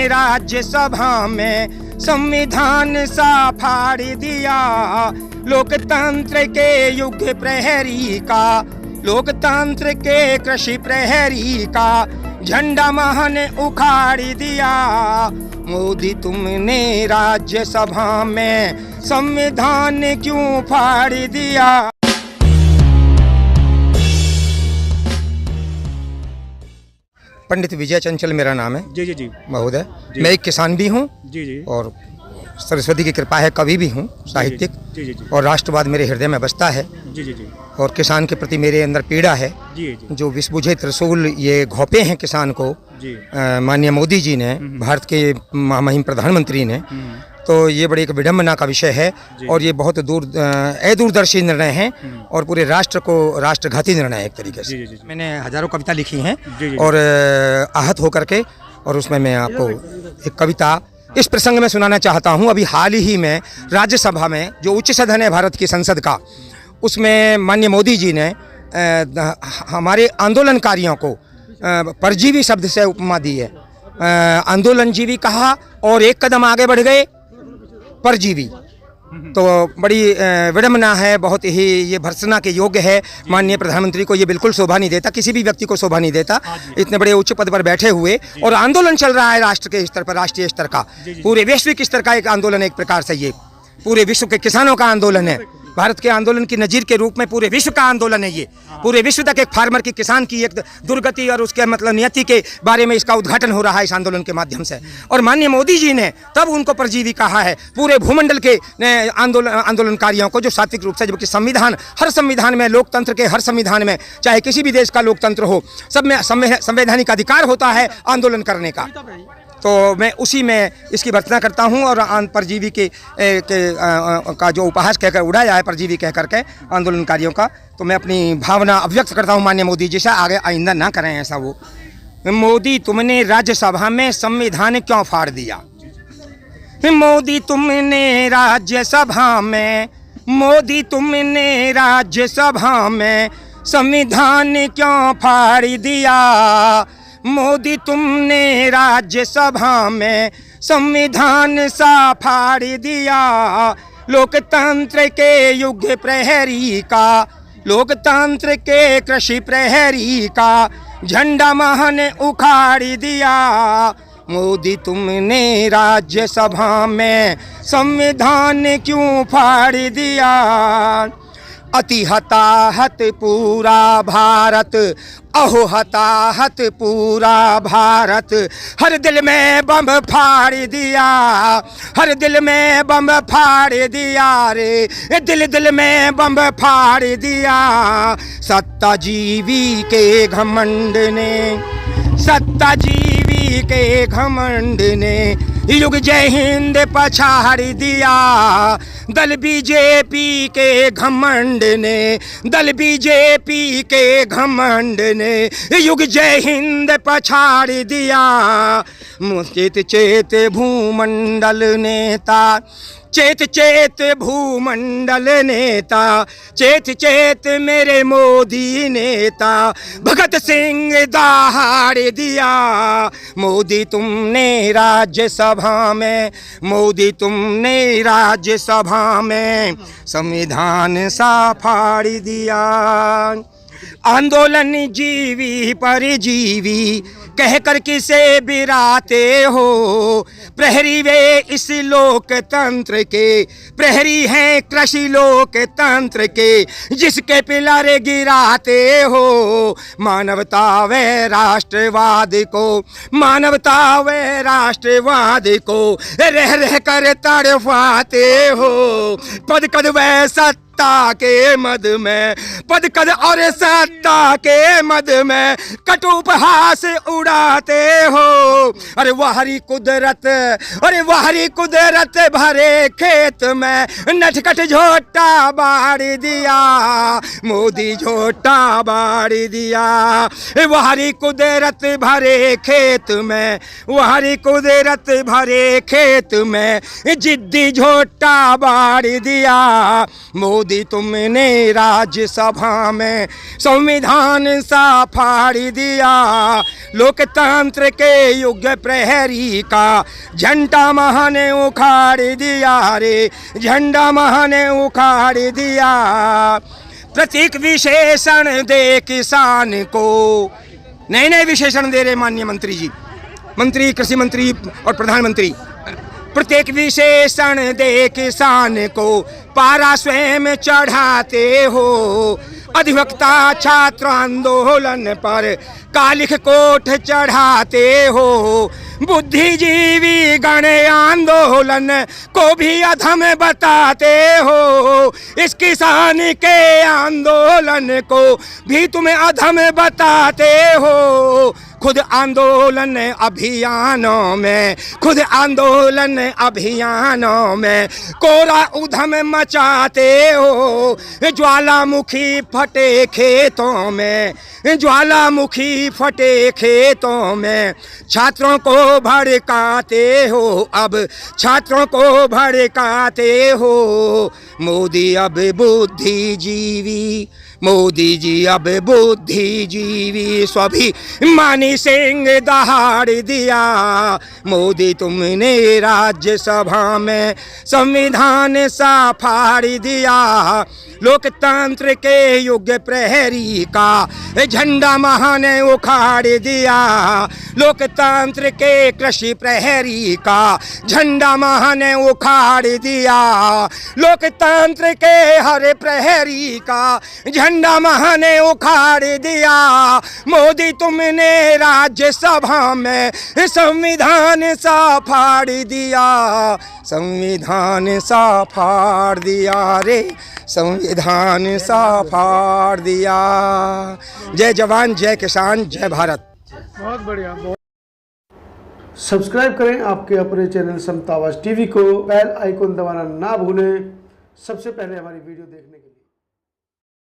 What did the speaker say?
राज्यसभा में संविधान सा फाड़ दिया। लोकतंत्र के युग प्रहरी का, लोकतंत्र के कृषि प्रहरी का झंडा महन उखाड़ दिया। मोदी तुमने राज्यसभा में संविधान क्यों फाड़ दिया। पंडित विजय चंचल मेरा नाम है। जी जी जी महोदय, मैं एक किसान भी हूँ जी जी और सरस्वती की कृपा है कवि भी हूँ, साहित्यिक, जी जी जी और राष्ट्रवाद मेरे हृदय में बसता है। जी जी जी और किसान के प्रति मेरे अंदर पीड़ा है। जी जी जो विष बुझे त्रिशूल ये घोंपे हैं किसान को जी माननीय मोदी जी ने, भारत के महामहिम प्रधानमंत्री ने, तो ये बड़ी एक विडम्बना का विषय है। और ये बहुत दूरदर्शी निर्णय है और पूरे राष्ट्र को राष्ट्रघाती निर्णय है एक तरीके से। जी, जी, जी। मैंने हजारों कविता लिखी हैं जी, जी। और आहत होकर के, और उसमें मैं आपको एक कविता इस प्रसंग में सुनाना चाहता हूँ। अभी हाल ही में राज्यसभा में जो उच्च सदन है भारत की संसद का, उसमें माननीय मोदी जी ने हमारे आंदोलनकारियों को परजीवी शब्द से उपमा दी है। आंदोलनजीवी कहा और एक कदम आगे बढ़ गए परजीवी। तो बड़ी विडम्बना है, बहुत ही ये भर्त्सना के योग्य है। माननीय प्रधानमंत्री को ये बिल्कुल शोभा नहीं देता, किसी भी व्यक्ति को शोभा नहीं देता, इतने बड़े उच्च पद पर बैठे हुए। और आंदोलन चल रहा है राष्ट्र के स्तर पर, राष्ट्रीय स्तर का, पूरे वैश्विक स्तर का एक आंदोलन है। एक प्रकार से ये पूरे विश्व के किसानों का आंदोलन है। भारत के आंदोलन की नज़ीर के रूप में पूरे विश्व का आंदोलन है ये। पूरे विश्व तक एक फार्मर की, किसान की एक दुर्गति और उसके मतलब नियति के बारे में इसका उद्घाटन हो रहा है इस आंदोलन के माध्यम से। और माननीय मोदी जी ने तब उनको परजीवी कहा है पूरे भूमंडल के आंदोलनकारियों को, जो सात्विक रूप से, जबकि संविधान, हर संविधान में, लोकतंत्र के हर संविधान में, चाहे किसी भी देश का लोकतंत्र हो, सब में संवैधानिक अधिकार होता है आंदोलन करने का। तो मैं उसी में इसकी भर्त्सना करता हूं। और परजीवी का जो उपहास कहकर उड़ाया है, परजीवी कह करके आंदोलनकारियों का, तो मैं अपनी भावना अभिव्यक्त करता हूं माननीय मोदी जी से, आगे आइंदा ना करें ऐसा। वो मोदी तुमने राज्यसभा में संविधान क्यों फाड़ दिया। मोदी तुमने राज्यसभा में, मोदी तुमने राज्यसभा में संविधान क्यों फाड़ दिया। मोदी तुमने राज्यसभा में संविधान सा फाड़ दिया। लोकतंत्र के युग प्रहरी का, लोकतंत्र के कृषि प्रहरी का झंडा महन उखाड़ दिया। मोदी तुमने राज्यसभा में संविधान क्यों फाड़ दिया। अति हताहत पूरा भारत, अहो हताहत पूरा भारत, हर दिल में बम फाड़ दिया, हर दिल में बम फाड़ दिया रे, दिल दिल में बम फाड़ दिया। सत्ताजीवी के घमंड ने, सत्ताजीवी के घमंड ने युग जय हिंद पछाड़ दिया। दल बीजेपी के घमंड ने, दल बीजेपी के घमंड ने युग जय हिंद पछाड़ दिया। चेत चेत भूमंडल नेता, चेत चेत भूमंडल नेता, चेत चेत मेरे मोदी नेता, भगत सिंह दहाड़ दिया। मोदी तुमने राज्यसभा में, मोदी तुमने राज्यसभा में संविधान सा फाड़ दिया। आंदोलन जीवी परजीवी कह कर किसे बिराते हो। प्रहरी वे इस लोकतंत्र के, प्रहरी हैं कृषि लोकतंत्र के, जिसके पिलर गिराते हो। मानवता व राष्ट्रवाद को, मानवता व राष्ट्रवाद को रह रह कर तड़पाते हो। पद कद व सत्ता के मद में, पद कद और सत्ता के मद में कटुपहास उड़ाते हो। अरे वाहरी कुदरत, अरे वाहरी कुदरत भरे खेत में नटखट झोटा बाड़ दिया। मोदी झोटा बाड़ दिया। वाहरी कुदरत भरे खेत में, वाहरी कुदरत भरे खेत में जिद्दी झोटा बाड़ दिया। मोदी तुमने राज्यसभा में संविधान सा फाड़ दिया। लोकतंत्र के युग प्रहरी का झंडा महाने उखाड़ दिया रे, झंडा महाने उखाड़ दिया। प्रतीक विशेषण दे किसान को, नए नए विशेषण दे रहे माननीय मंत्री जी, मंत्री, कृषि मंत्री और प्रधानमंत्री। प्रत्येक विशेषण दे किसान को पारा स्वयं चढ़ाते हो। अधिवक्ता छात्र आंदोलन पर कालिख कोट चढ़ाते हो। बुद्धिजीवी गण आंदोलन को भी अधम बताते हो। इस किसान के आंदोलन को भी तुम्हें अधम बताते हो। खुद आंदोलन अभियानों में, खुद आंदोलन अभियानों में कोरा उधम मचाते हो। ज्वालामुखी फटे खेतों में, ज्वालामुखी फटे खेतों में छात्रों को भड़काते हो। अब छात्रों को भड़काते हो। मोदी अब बुद्धिजीवी, मोदी जी अब बुद्धिजीवी स्वाभिमानी सिंह दहाड़ दिया। मोदी तुमने राज्यसभा में संविधान सा फाड़ दिया। लोकतंत्र के युग प्रहरी का झंडा महाने उखाड़ दिया। लोकतंत्र के कृषि प्रहरी का झंडा महाने उखाड़ दिया। लोकतंत्र के हर प्रहरी का झंडा महाने उखाड़ दिया। मोदी तुमने राज्यसभा में संविधान सा फाड़ दिया। संविधान सा फाड़ दिया रे, संविधान सा फाड़ दिया। जय जवान, जय किसान, जय भारत। बहुत बढ़िया। सब्सक्राइब करें आपके अपने चैनल समता आवाज़ टीवी को, बेल आइकन दबाना ना भूलें सबसे पहले हमारी वीडियो देखने के लिए।